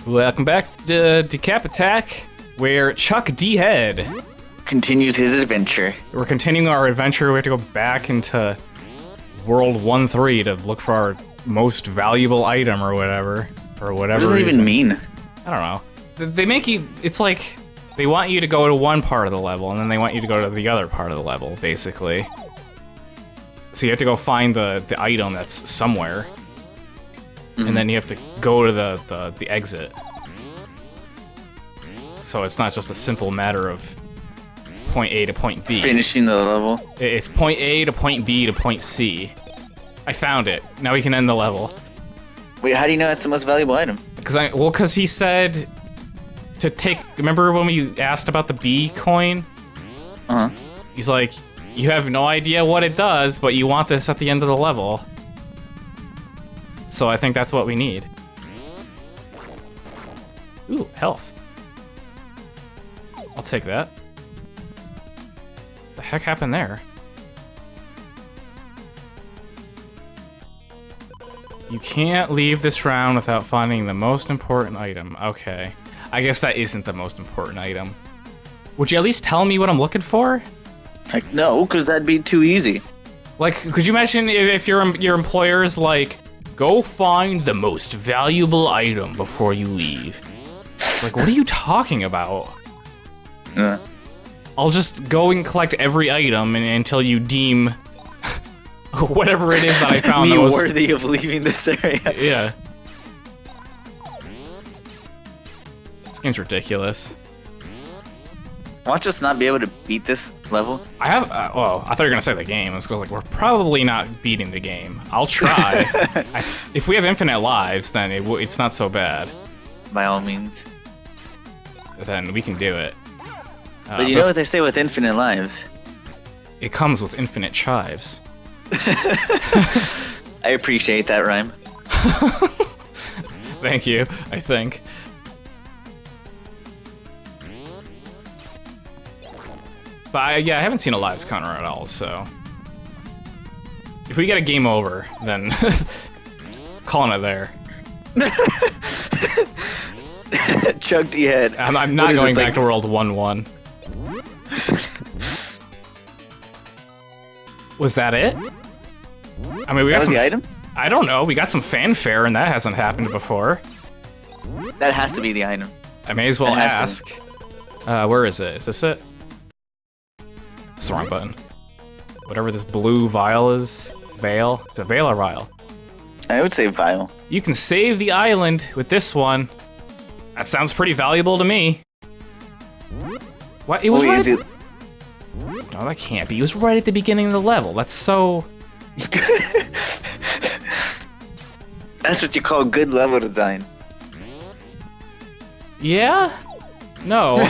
Welcome back to DecapAttack, where Chuck D-Head continues his adventure. We're continuing our adventure. We have to go back into World 1-3 to look for our most valuable item or whatever. What does it even mean? I don't know. They make you... It's like they want you to go to one part of the level, and then they want you to go to the other part of the level, basically. So you have to go find the item that's somewhere. And then you have to go to the exit. So it's not just a simple matter of point A to point B. Finishing the level. It's point A to point B to point C. I found it. Now we can end the level. Wait, how do you know it's the most valuable item? Because he said to take... Remember when we asked about the B coin? Uh-huh. He's like, you have no idea what it does, but you want this at the end of the level. So I think that's what we need. Ooh, health. I'll take that. The heck happened there? You can't leave this round without finding the most important item. Okay. I guess that isn't the most important item. Would you at least tell me what I'm looking for? Like, no, because that'd be too easy. Like, could you imagine if your employer's like, go find the most valuable item before you leave. Like, what are you talking about? I'll just go and collect every item until you deem whatever it is that I found me worthy of leaving this area. Yeah. This game's ridiculous. Watch us not be able to beat this level. I have. Well, I thought you were gonna say the game. I was like, we're probably not beating the game. I'll try. If we have infinite lives, then it's not so bad. By all means. Then we can do it. But you know what they say with infinite lives? It comes with infinite chives. I appreciate that rhyme. Thank you. I think. But yeah, I haven't seen a lives counter at all, so... If we get a game over, then... calling it there. Chuck D-Head. I'm not going back to World 1-1. Was that it? I mean, we got some... the item? I don't know, we got some fanfare and that hasn't happened before. That has to be the item. I may as well ask. Where is it? Is this it? That's the wrong button. Whatever this blue vial is. Veil? Is it veil or vial? I would say vial. You can save the island with this one. That sounds pretty valuable to me. What? It was right... No, that can't be. It was right at the beginning of the level. That's so... That's what you call good level design. Yeah? No.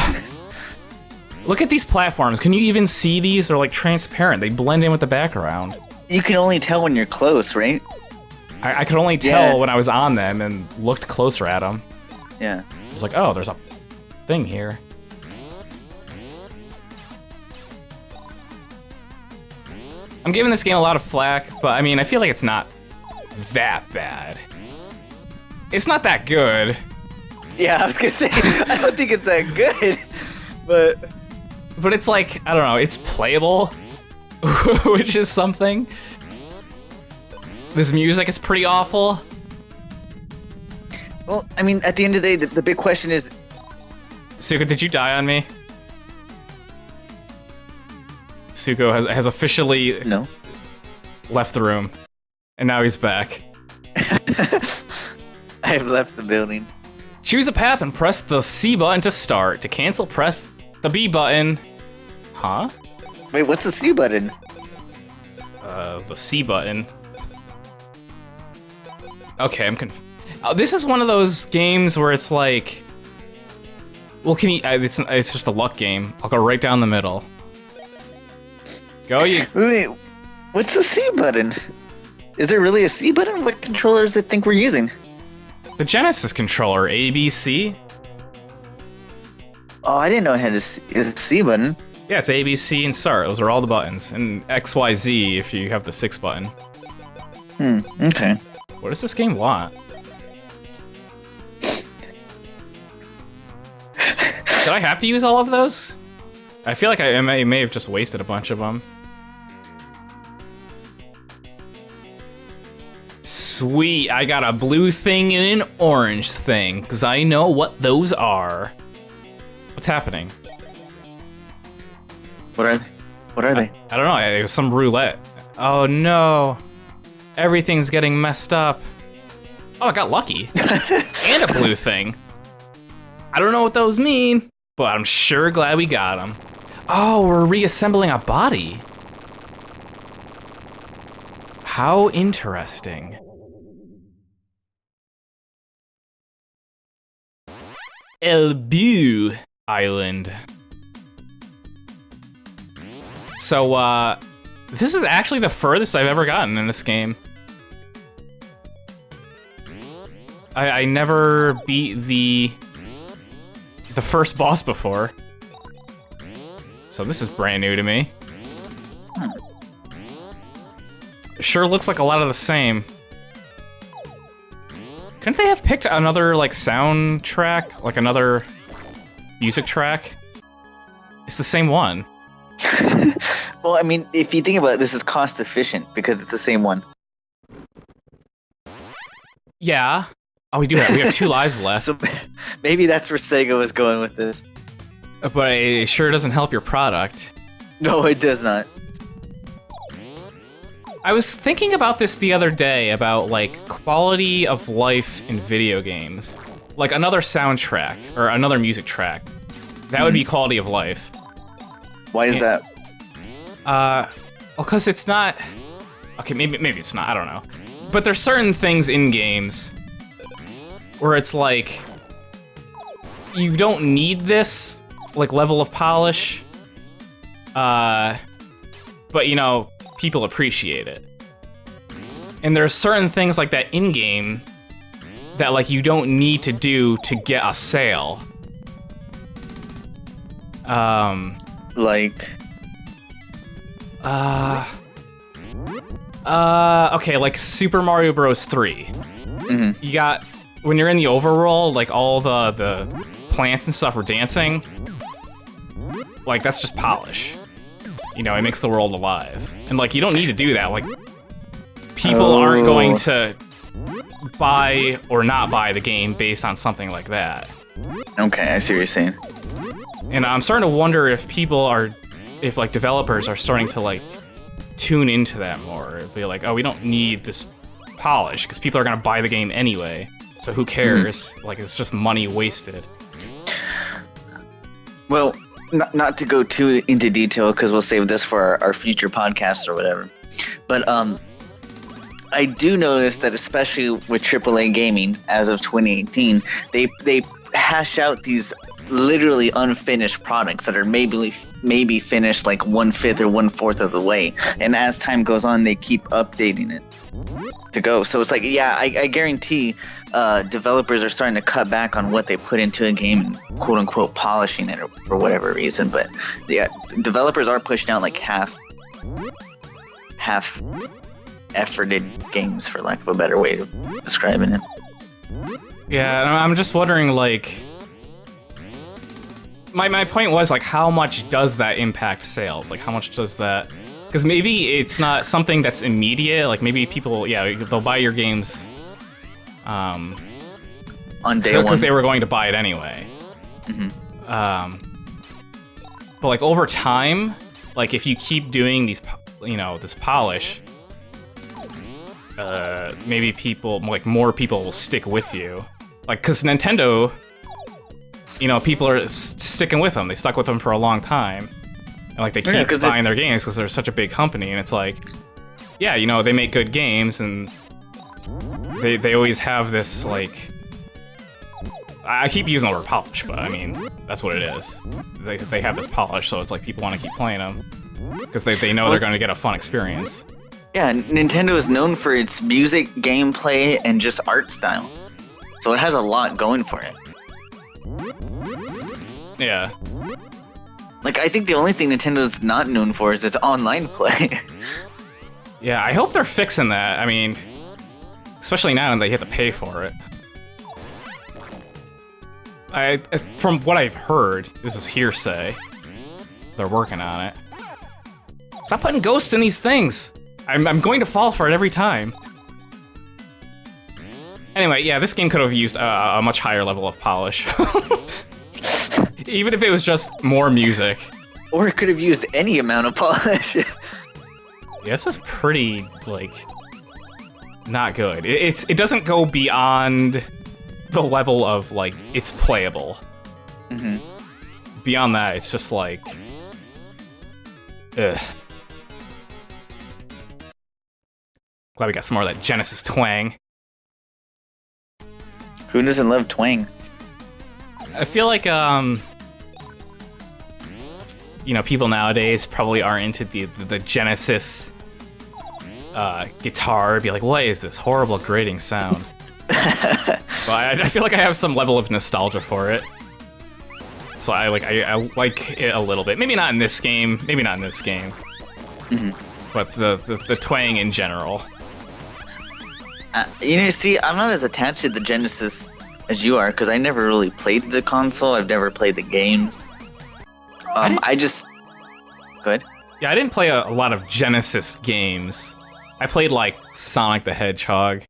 Look at these platforms. Can you even see these? They're like transparent. They blend in with the background. You can only tell when you're close, right? I could only tell when I was on them and looked closer at them. Yeah. I was like, oh, there's a thing here. I'm giving this game a lot of flack, but I mean, I feel like it's not that bad. It's not that good. Yeah, I was gonna say, I don't think it's that good, but... But it's like, I don't know, it's playable, which is something. This music is pretty awful. Well, I mean, at the end of the day, the big question is... Tsuko, did you die on me? Tsuko has officially left the room, and now he's back. I've left the building. Choose a path and press the C button to start. To cancel, press the B button. Huh? Wait, what's the C button? The C button. Okay, I'm confused. This is one of those games where it's like... Well, can you... It's just a luck game. I'll go right down the middle. Go, you... Wait, what's the C button? Is there really a C button? What controllers do they think we're using? The Genesis controller, A, B, C. Oh, I didn't know it had a C button. Yeah, it's A, B, C, and start. Those are all the buttons. And X, Y, Z if you have the 6 button. Okay. What does this game want? Did I have to use all of those? I feel like I may have just wasted a bunch of them. Sweet, I got a blue thing and an orange thing, because I know what those are. What's happening? What are they? What are they? I don't know, it was some roulette. Oh no. Everything's getting messed up. Oh, I got lucky. And a blue thing. I don't know what those mean, but I'm sure glad we got them. Oh, we're reassembling a body. How interesting. El Bu Island. So, this is actually the furthest I've ever gotten in this game. I never beat the first boss before. So this is brand new to me. Sure looks like a lot of the same. Couldn't they have picked another, like, soundtrack? Like, another music track? It's the same one. Well, I mean, if you think about it, this is cost efficient because it's the same one. Yeah. Oh, we have 2 lives left. So maybe that's where Sega was going with this. But it sure doesn't help your product. No, it does not. I was thinking about this the other day, about, like, quality of life in video games. Like, another soundtrack, or another music track. That would be quality of life. Why is that? Well, because it's not... Okay, maybe it's not, I don't know. But there's certain things in games where it's like, you don't need this, like, level of polish, but, you know, people appreciate it. And there's certain things like that in-game that, like, you don't need to do to get a sale. Like... Okay, like Super Mario Bros. 3. You got, when you're in the overworld, like, all the plants and stuff are dancing. Like, that's just polish. You know, it makes the world alive. And, like, you don't need to do that. Like, people aren't going to buy or not buy the game based on something like that. Okay, I see what you're saying. And I'm starting to wonder if if, like, developers are starting to, like, tune into that more. Be like, oh, we don't need this polish, because people are going to buy the game anyway. So who cares? Like, it's just money wasted. Well, not to go too into detail, because we'll save this for our future podcasts or whatever. But I do notice that, especially with AAA gaming, as of 2018, they hash out these literally unfinished products that are maybe finished like 1/5 or 1/4 of the way, and as time goes on, they keep updating it to go. So it's like, yeah, I guarantee developers are starting to cut back on what they put into a game and quote unquote polishing it for whatever reason. But yeah, developers are pushing out like half efforted games, for lack of a better way of describing it. Yeah, I'm just wondering, like, my point was, like, how much does that impact sales? Like, how much does that... Because maybe it's not something that's immediate. Like, maybe people, yeah, they'll buy your games on day one, because they were going to buy it anyway. But, like, over time, like, if you keep doing these, you know, this polish, maybe people, like, more people will stick with you. Like, because Nintendo, you know, people are sticking with them. They stuck with them for a long time. And, like, they keep buying their games because they're such a big company. And it's like, yeah, you know, they make good games, and they always have this, like... I keep using the word polish, but, I mean, that's what it is. They have this polish, so it's like people want to keep playing them. Because they know they're going to get a fun experience. Yeah, Nintendo is known for its music, gameplay, and just art style. So it has a lot going for it. Yeah. Like, I think the only thing Nintendo's not known for is its online play. Yeah, I hope they're fixing that. I mean, especially now they have to pay for it. From what I've heard, this is hearsay. They're working on it. Stop putting ghosts in these things. I'm going to fall for it every time. Anyway, yeah, this game could have used a much higher level of polish. Even if it was just more music. Or it could have used any amount of polish. Yeah, this is pretty, like, not good. It doesn't go beyond the level of, like, it's playable. Mm-hmm. Beyond that, it's just like... Ugh. Glad we got some more of that Genesis twang. Who doesn't love twang? I feel like, people nowadays probably aren't into the Genesis guitar. Be like, what is this horrible grating sound? But I feel like I have some level of nostalgia for it. So I like it a little bit. Maybe not in this game. Mm-hmm. But the twang in general. See, I'm not as attached to the Genesis as you are, because I never really played the console. I've never played the games. I just... Go ahead. Yeah, I didn't play a lot of Genesis games. I played, like, Sonic the Hedgehog,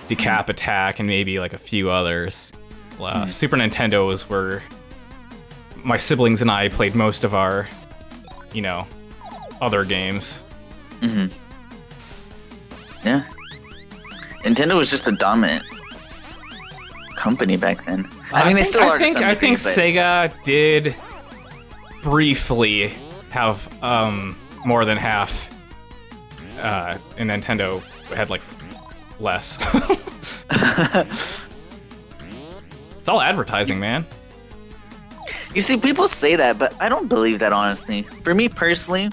DecapAttack, and maybe, like, a few others. Super Nintendo was where my siblings and I played most of our, other games. Mm-hmm. Yeah. Nintendo was just a dominant company back then. I mean, they still are. I think Sega did briefly have more than half, and Nintendo had like less. It's all advertising, man. You see, people say that, but I don't believe that, honestly. For me personally,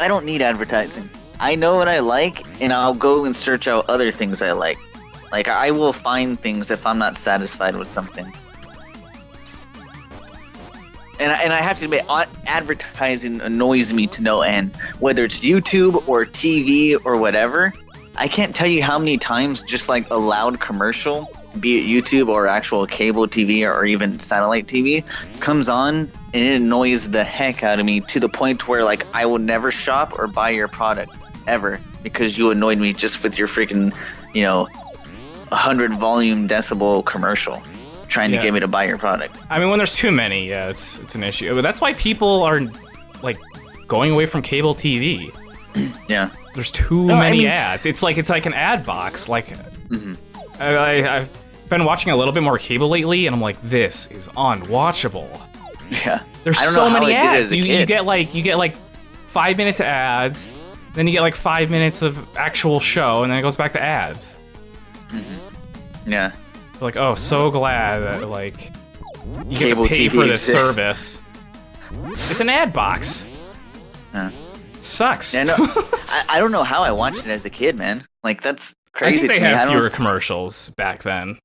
I don't need advertising. I know what I like, and I'll go and search out other things I like. Like, I will find things if I'm not satisfied with something. And I have to admit, advertising annoys me to no end. Whether it's YouTube or TV or whatever, I can't tell you how many times just like a loud commercial, be it YouTube or actual cable TV or even satellite TV, comes on and it annoys the heck out of me to the point where like I will never shop or buy your product ever because you annoyed me just with your freaking, 100 volume decibel commercial trying to get me to buy your product. I mean, when there's too many, yeah, it's an issue. But that's why people are like going away from cable TV. Yeah. There's too many ads. It's like an ad box. Like, I've been watching a little bit more cable lately, and I'm like, this is unwatchable. Yeah. There's so many ads. You get like 5 minutes of ads, then you get like 5 minutes of actual show, and then it goes back to ads. Mm-hmm. Yeah. Like, oh, so glad that like you get to pay for this service. It's an ad box. Yeah. It sucks. Yeah, no, I don't know how I watched it as a kid, man. Like, that's crazy. I think they had fewer commercials back then.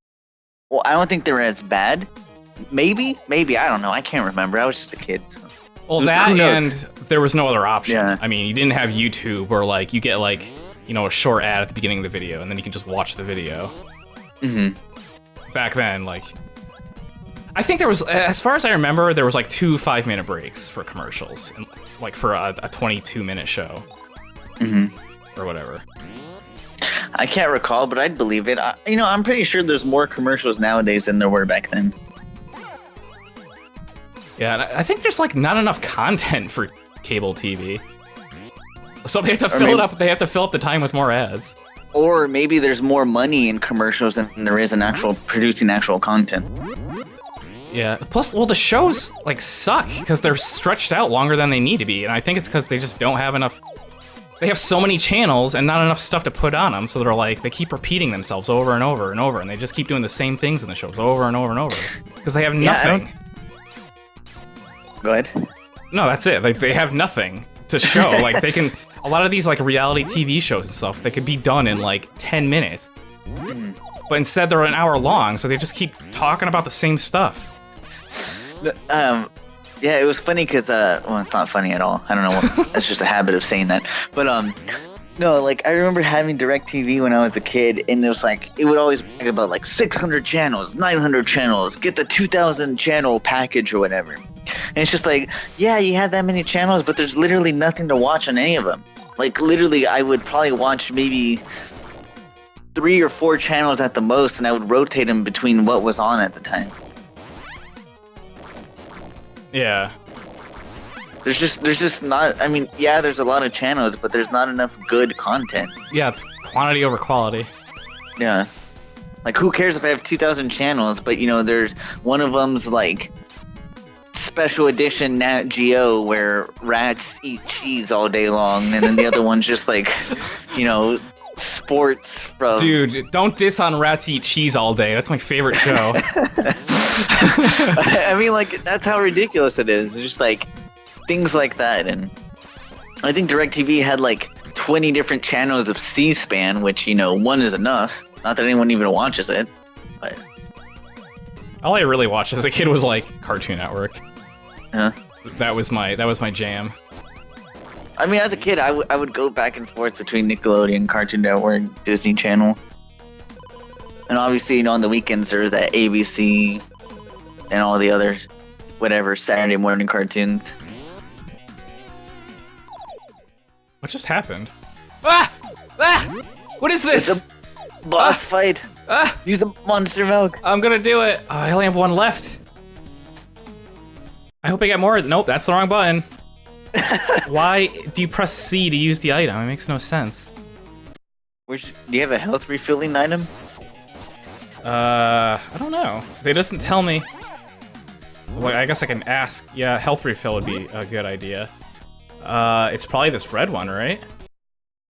Well, I don't think they were as bad. Maybe, I don't know. I can't remember. I was just a kid. So. Well, that and there was no other option. Yeah. I mean, you didn't have YouTube where like you get like a short ad at the beginning of the video, and then you can just watch the video. Mm-hmm. Back then, like, I think there was, as far as I remember, there was like 2 5-minute breaks for commercials, and like for a 22-minute show, or whatever. I can't recall, but I'd believe it. I'm pretty sure there's more commercials nowadays than there were back then. Yeah, and I think there's like not enough content for cable TV, so they have to fill it up. They have to fill up the time with more ads. Or maybe there's more money in commercials than there is in producing actual content. Yeah. Plus, well, the shows like suck because they're stretched out longer than they need to be, and I think it's because they just don't have enough. They have so many channels and not enough stuff to put on them, so they're like they keep repeating themselves over and over and over, and they just keep doing the same things in the shows over and over and over because they have nothing. Go ahead. No, that's it. Like they have nothing to show. Like they can. A lot of these like reality TV shows and stuff, they could be done in like 10 minutes. But instead they're an hour long, so they just keep talking about the same stuff. Yeah, it was funny because, well, it's not funny at all. I don't know. That's just a habit of saying that. But No, like I remember having DirecTV when I was a kid, and it was like it would always brag about like 600 channels, 900 channels, get the 2,000 channel package or whatever. And it's just like, yeah, you have that many channels, but there's literally nothing to watch on any of them. Like literally, I would probably watch maybe 3 or 4 channels at the most, and I would rotate them between what was on at the time. Yeah. There's just not. I mean, yeah, there's a lot of channels, but there's not enough good content. Yeah, it's quantity over quality. Yeah. Like, who cares if I have 2,000 channels, but, you know, there's one of them's, like, special edition Nat Geo where rats eat cheese all day long, and then the other one's just, like, you know, sports from... Dude, don't diss on Rats Eat Cheese all day. That's my favorite show. I mean, like, that's how ridiculous it is. It's just, like, things like that, and I think DirecTV had, like, 20 different channels of C-SPAN, which, you know, one is enough. Not that anyone even watches it, but... All I really watched as a kid was, like, Cartoon Network. Huh? That was my jam. I mean, as a kid, I would go back and forth between Nickelodeon, Cartoon Network, Disney Channel. And obviously, you know, on the weekends, there's that ABC and all the other, whatever, Saturday morning cartoons. What just happened? Ah! Ah! What is this? It's a boss fight. Ah! Use the monster milk. I'm gonna do it. Oh, I only have one left. I hope I get more. Nope, that's the wrong button. Why do you press C to use the item? It makes no sense. Do you have a health refilling item? I don't know. It doesn't tell me. Well, I guess I can ask. Yeah, health refill would be a good idea. It's probably this red one, right?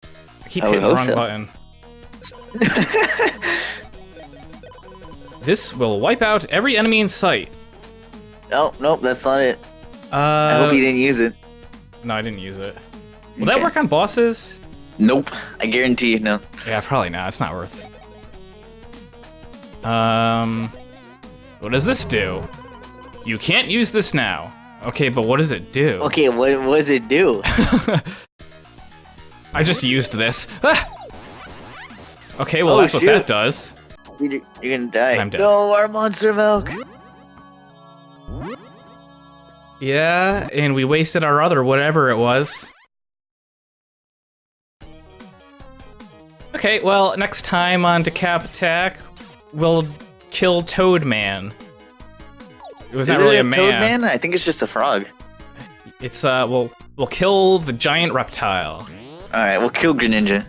I keep hitting the wrong button. This will wipe out every enemy in sight. Oh, nope, that's not it. I hope you didn't use it. No, I didn't use it. Will that work on bosses? Nope, I guarantee you, no. Yeah, probably not. It's not worth. What does this do? You can't use this now. Okay, but what does it do? Okay, what does it do? I just used this. Ah! Okay, well, that's what that does. You're gonna die. I'm dead. No, our monster milk! Yeah, and we wasted our other whatever it was. Okay, well, next time on DecapAttack, we'll kill Toadman. It was not really a man. Toadman? I think it's just a frog. It's we'll kill the giant reptile. All right, we'll kill Greninja.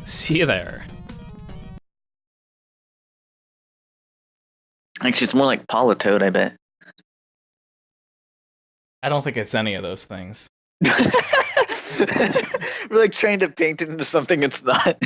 See you there. Actually, it's more like Politoad, I bet. I don't think it's any of those things. We're like trying to paint it into something it's not.